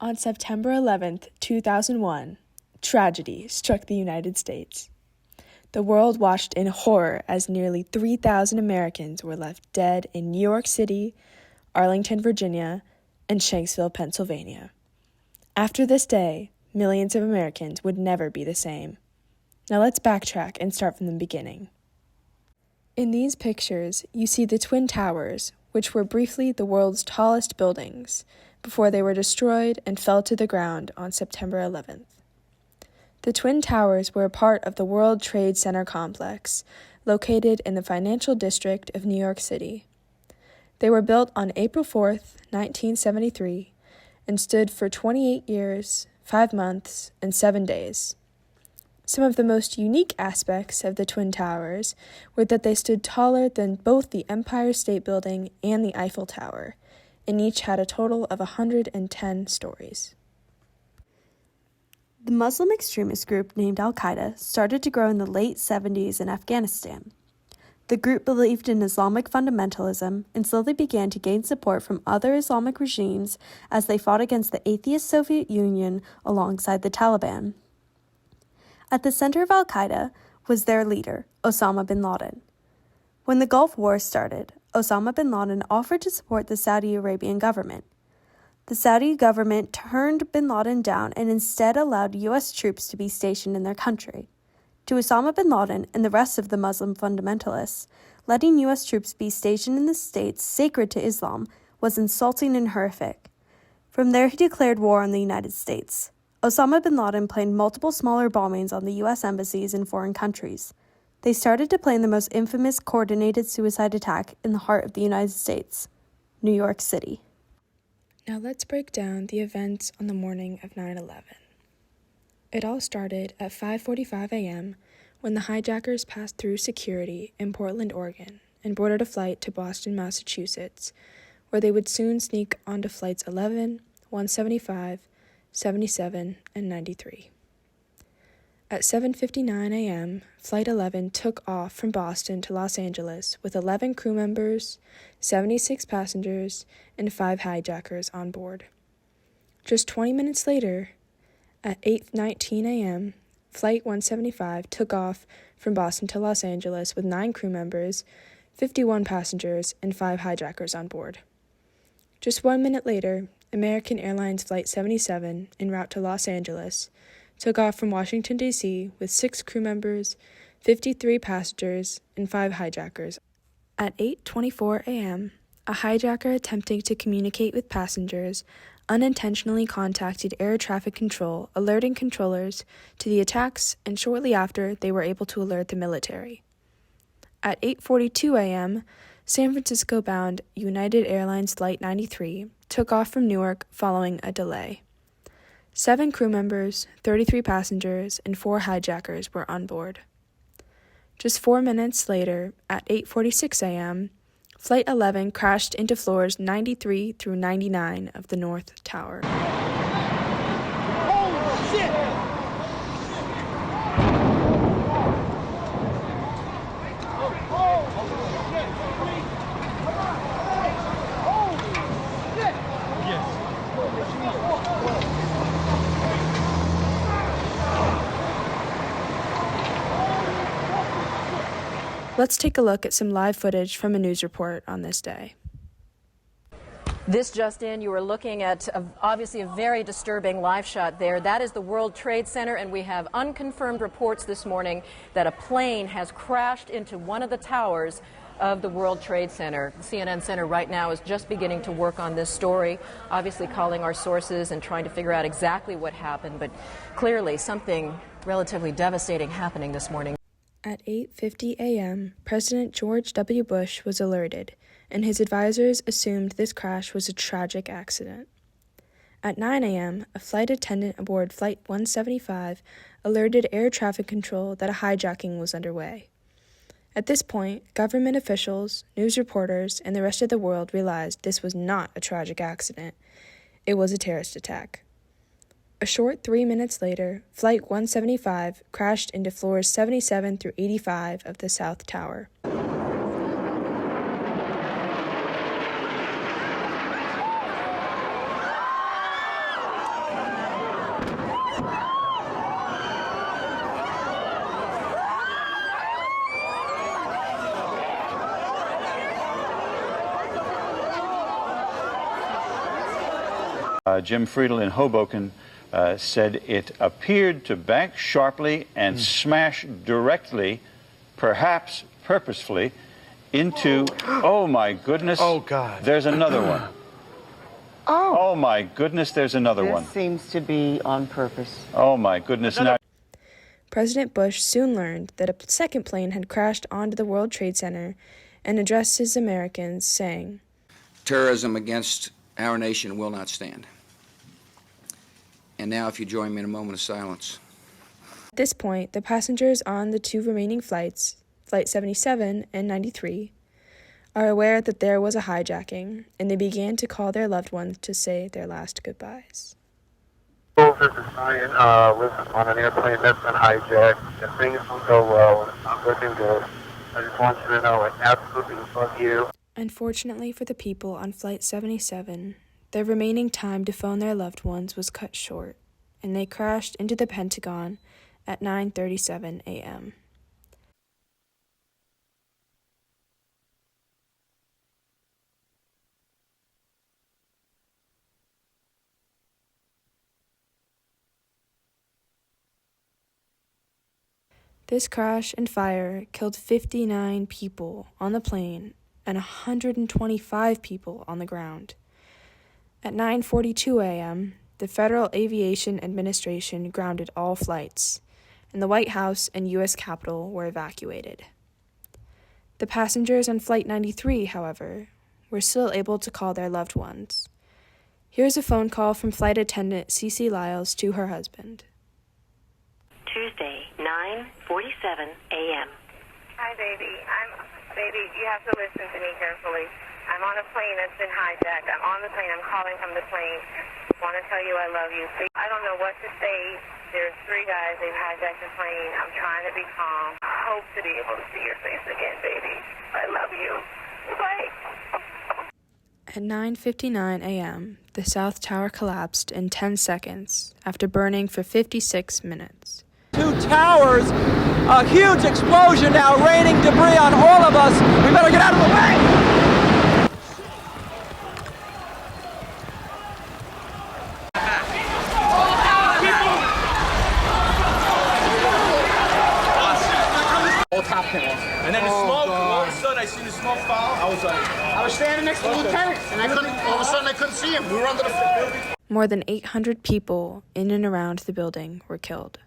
On September 11th, 2001, tragedy struck the United States. The world watched in horror as nearly 3,000 Americans were left dead in New York City, Arlington, Virginia, and Shanksville, Pennsylvania. After this day, millions of Americans would never be the same. Now let's backtrack and start from the beginning. In these pictures, you see the Twin Towers, which were briefly the world's tallest buildings, before they were destroyed and fell to the ground on September 11th. The Twin Towers were a part of the World Trade Center complex, located in the financial district of New York City. They were built on April 4th, 1973, and stood for 28 years, 5 months, and 7 days. Some of the most unique aspects of the Twin Towers were that they stood taller than both the Empire State Building and the Eiffel Tower, and each had a total of 110 stories. The Muslim extremist group named Al-Qaeda started to grow in the late 70s in Afghanistan. The group believed in Islamic fundamentalism and slowly began to gain support from other Islamic regimes as they fought against the atheist Soviet Union alongside the Taliban. At the center of Al-Qaeda was their leader, Osama bin Laden. When the Gulf War started, Osama bin Laden offered to support the Saudi Arabian government. The Saudi government turned bin Laden down and instead allowed U.S. troops to be stationed in their country. To Osama bin Laden and the rest of the Muslim fundamentalists, letting U.S. troops be stationed in the states sacred to Islam was insulting and horrific. From there, he declared war on the United States. Osama bin Laden planned multiple smaller bombings on the U.S. embassies in foreign countries. They started to plan the most infamous coordinated suicide attack in the heart of the United States, New York City. Now let's break down the events on the morning of 9/11. It all started at 5:45 a.m. when the hijackers passed through security in Portland, Oregon, and boarded a flight to Boston, Massachusetts, where they would soon sneak onto flights 11, 175, 77, and 93. At 7:59 a.m., Flight 11 took off from Boston to Los Angeles with 11 crew members, 76 passengers, and 5 hijackers on board. Just 20 minutes later, at 8:19 a.m., Flight 175 took off from Boston to Los Angeles with 9 crew members, 51 passengers, and 5 hijackers on board. Just 1 minute later, American Airlines Flight 77, en route to Los Angeles, took off from Washington, D.C. with 6 crew members, 53 passengers, and 5 hijackers. At 8:24 a.m., a hijacker attempting to communicate with passengers unintentionally contacted air traffic control, alerting controllers to the attacks, and shortly after, they were able to alert the military. At 8:42 a.m., San Francisco-bound United Airlines Flight 93 took off from Newark following a delay. 7 crew members, 33 passengers, and 4 hijackers were on board. Just 4 minutes later, at 8:46 a.m., Flight 11 crashed into floors 93 through 99 of the North Tower. Holy shit! Let's take a look at some live footage from a news report on this day. This just in, you were looking at obviously a very disturbing live shot there. That is the World Trade Center, and we have unconfirmed reports this morning that a plane has crashed into one of the towers of the World Trade Center. The CNN Center right now is just beginning to work on this story, obviously calling our sources and trying to figure out exactly what happened, but clearly something relatively devastating happening this morning. At 8:50 a.m., President George W. Bush was alerted, and his advisors assumed this crash was a tragic accident. At 9 a.m., a flight attendant aboard Flight 175 alerted air traffic control that a hijacking was underway. At this point, government officials, news reporters, and the rest of the world realized this was not a tragic accident. It was a terrorist attack. A short 3 minutes later, Flight 175 crashed into floors 77 through 85 of the South Tower. Jim Friedel in Hoboken said it appeared to bank sharply and smash directly, perhaps purposefully, into, oh my goodness, oh God, there's another one. Oh my goodness, there's another one. This seems to be on purpose. Oh my goodness. Now, President Bush soon learned that a second plane had crashed onto the World Trade Center and addressed his Americans, saying, "Terrorism against our nation will not stand." And now, if you join me in a moment of silence. At this point, the passengers on the two remaining flights, Flight 77 and 93, are aware that there was a hijacking, and they began to call their loved ones to say their last goodbyes. this is Ryan. Listen, on an airplane that's been hijacked, and things will go well. It's not looking good. I just want you to know I absolutely love you. Unfortunately for the people on Flight 77, their remaining time to phone their loved ones was cut short, and they crashed into the Pentagon at 9:37 a.m. This crash and fire killed 59 people on the plane and 125 people on the ground. At 9:42 a.m., the Federal Aviation Administration grounded all flights, and the White House and U.S. Capitol were evacuated. The passengers on Flight 93, however, were still able to call their loved ones. Here's a phone call from flight attendant Cece Lyles to her husband. Tuesday, 9:47 a.m. Hi, baby. Baby, you have to listen to me carefully. I'm on a plane that's been hijacked. I'm on the plane. I'm calling from the plane. Want to tell you I love you. I don't know what to say. There's 3 guys. They've hijacked the plane. I'm trying to be calm. I hope to be able to see your face again, baby. I love you. Bye. At 9:59 a.m., the South Tower collapsed in 10 seconds after burning for 56 minutes. 2 towers, a huge explosion now raining debris on all of us. We better get out of the way! And then the smoke, all of a sudden I seen the smoke fall. I was standing next to the lieutenant, and all of a sudden I couldn't see him. We were under the building. More than 800 people in and around the building were killed.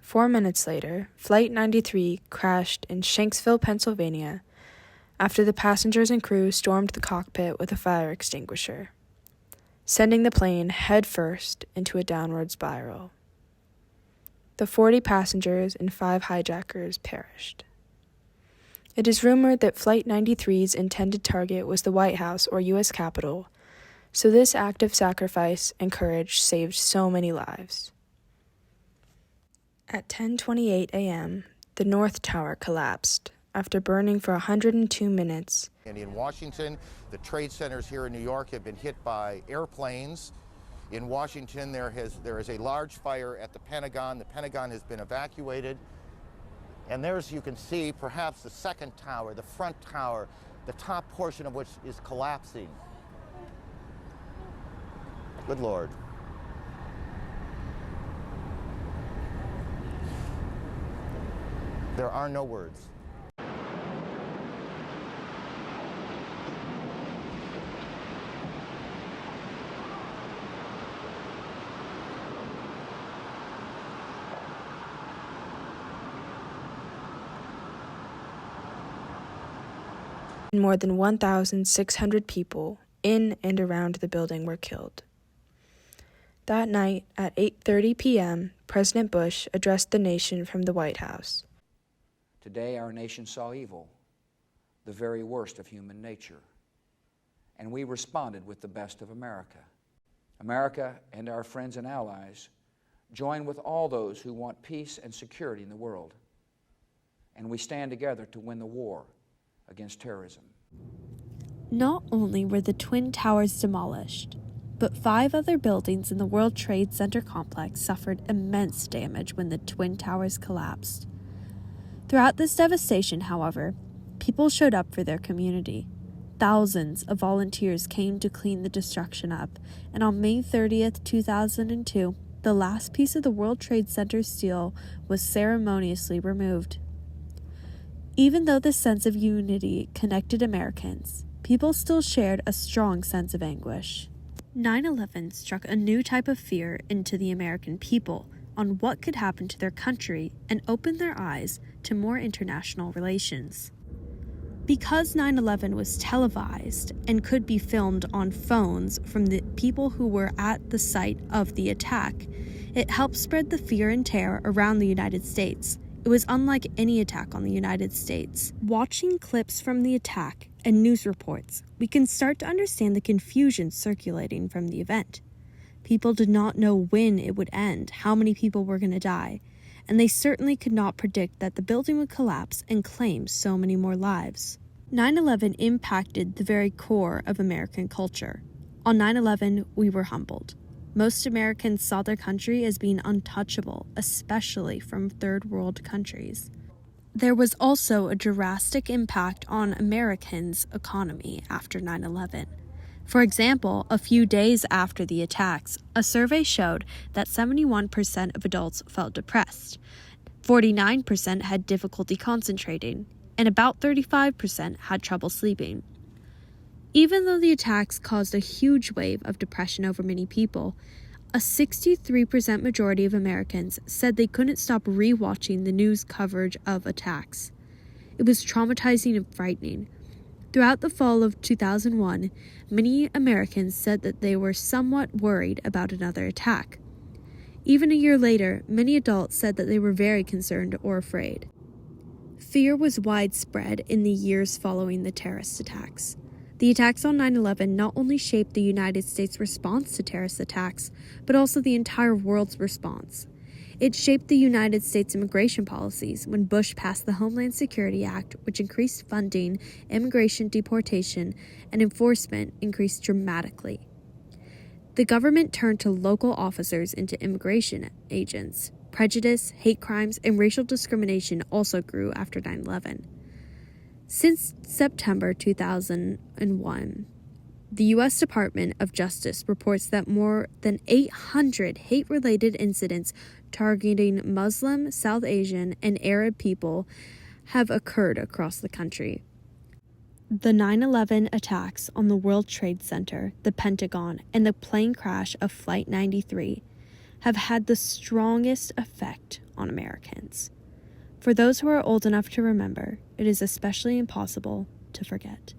4 minutes later, Flight 93 crashed in Shanksville, Pennsylvania, after the passengers and crew stormed the cockpit with a fire extinguisher, sending the plane headfirst into a downward spiral. The 40 passengers and 5 hijackers perished. It is rumored that Flight 93's intended target was the White House or U.S. Capitol, so this act of sacrifice and courage saved so many lives. At 10:28 a.m., the North Tower collapsed after burning for 102 minutes. And in Washington, the trade centers here in New York have been hit by airplanes. In Washington, there is a large fire at the Pentagon. The Pentagon has been evacuated. And there's, you can see, perhaps the second tower, the front tower, the top portion of which is collapsing. Good Lord. There are no words. More than 1,600 people in and around the building were killed. That night, at 8:30 p.m., President Bush addressed the nation from the White House. Today our nation saw evil, the very worst of human nature, and we responded with the best of America. America and our friends and allies join with all those who want peace and security in the world, and we stand together to win the war against terrorism. Not only were the Twin Towers demolished, but 5 other buildings in the World Trade Center complex suffered immense damage when the Twin Towers collapsed. Throughout this devastation, however, people showed up for their community. thousands of volunteers came to clean the destruction up, and on May 30th, 2002, the last piece of the World Trade Center steel was ceremoniously removed. Even though this sense of unity connected Americans, people still shared a strong sense of anguish. 9/11 struck a new type of fear into the American people on what could happen to their country and opened their eyes to more international relations. Because 9/11 was televised and could be filmed on phones from the people who were at the site of the attack, it helped spread the fear and terror around the United States. It was unlike any attack on the United States. Watching clips from the attack and news reports, we can start to understand the confusion circulating from the event. People did not know when it would end, how many people were going to die, and they certainly could not predict that the building would collapse and claim so many more lives. 9/11 impacted the very core of American culture. On 9/11, we were humbled. Most Americans saw their country as being untouchable, especially from third world countries. There was also a drastic impact on Americans' economy after 9/11. For example, a few days after the attacks, a survey showed that 71% of adults felt depressed, 49% had difficulty concentrating, and about 35% had trouble sleeping. Even though the attacks caused a huge wave of depression over many people, a 63% majority of Americans said they couldn't stop rewatching the news coverage of attacks. It was traumatizing and frightening. Throughout the fall of 2001, many Americans said that they were somewhat worried about another attack. Even a year later, many adults said that they were very concerned or afraid. Fear was widespread in the years following the terrorist attacks. The attacks on 9/11 not only shaped the United States' response to terrorist attacks, but also the entire world's response. It shaped the United States immigration policies when Bush passed the Homeland Security Act, which increased funding, immigration deportation, and enforcement increased dramatically. The government turned to local officers into immigration agents. Prejudice, hate crimes, and racial discrimination also grew after 9/11. Since September 2001, the U.S. Department of Justice reports that more than 800 hate-related incidents targeting Muslim, South Asian, and Arab people have occurred across the country. The 9/11 attacks on the World Trade Center, the Pentagon, and the plane crash of Flight 93 have had the strongest effect on Americans. For those who are old enough to remember, it is especially impossible to forget.